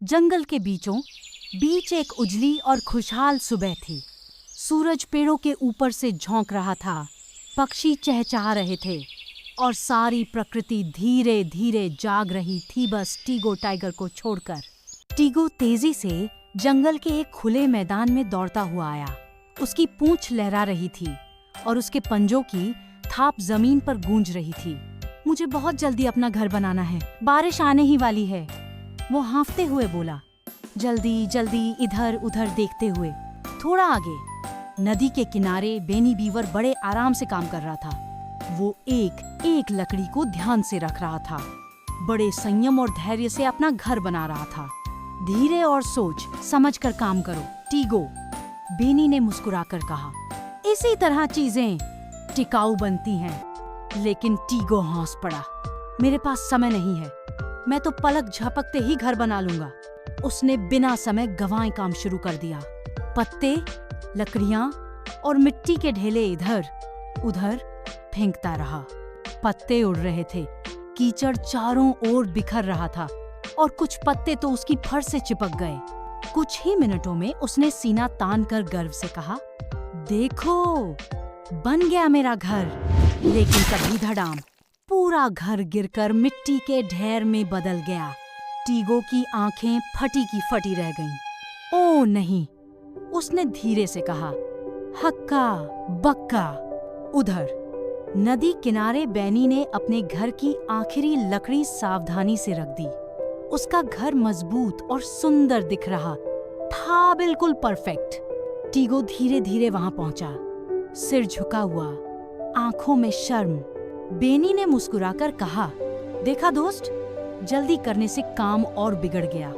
जंगल के बीच एक उजली और खुशहाल सुबह थी। सूरज पेड़ों के ऊपर से झोंक रहा था, पक्षी चहचहा रहे थे और सारी प्रकृति धीरे धीरे जाग रही थी, बस टीगो टाइगर को छोड़कर। टीगो तेजी से जंगल के एक खुले मैदान में दौड़ता हुआ आया। उसकी पूंछ लहरा रही थी और उसके पंजों की थाप जमीन पर गूंज रही थी। मुझे बहुत जल्दी अपना घर बनाना है, बारिश आने ही वाली है, वो हाँफते हुए बोला, जल्दी जल्दी इधर उधर देखते हुए। थोड़ा आगे नदी के किनारे बेनी बीवर बड़े आराम से काम कर रहा था। वो एक एक लकड़ी को ध्यान से रख रहा था, बड़े संयम और धैर्य से अपना घर बना रहा था। धीरे और सोच समझ कर काम करो टीगो, बेनी ने मुस्कुराकर कहा। इसी तरह चीजें टिकाऊ बनती हैं। लेकिन टीगो हंस पड़ा, मेरे पास समय नहीं है, मैं तो पलक झपकते ही घर बना लूंगा। उसने बिना समय गंवाए काम शुरू कर दिया। पत्ते, लकड़ियां और मिट्टी के ढेले इधर उधर फेंकता रहा। पत्ते उड़ रहे थे, कीचड़ चारों ओर बिखर रहा था और कुछ पत्ते तो उसकी फर से चिपक गए। कुछ ही मिनटों में उसने सीना तान कर गर्व से कहा, देखो बन गया मेरा घर। लेकिन तभी धड़ाम, पूरा घर गिरकर मिट्टी के ढेर में बदल गया। टीगो की आंखें फटी की फटी रह गईं। ओ नहीं, उसने धीरे से कहा, हक्का बक्का। उधर नदी किनारे बैनी ने अपने घर की आखिरी लकड़ी सावधानी से रख दी। उसका घर मजबूत और सुंदर दिख रहा था, बिल्कुल परफेक्ट। टीगो धीरे धीरे वहां पहुंचा, सिर झुका हुआ, आंखों में शर्म। बेनी ने मुस्कुराकर कहा, देखा दोस्त, जल्दी करने से काम और बिगड़ गया।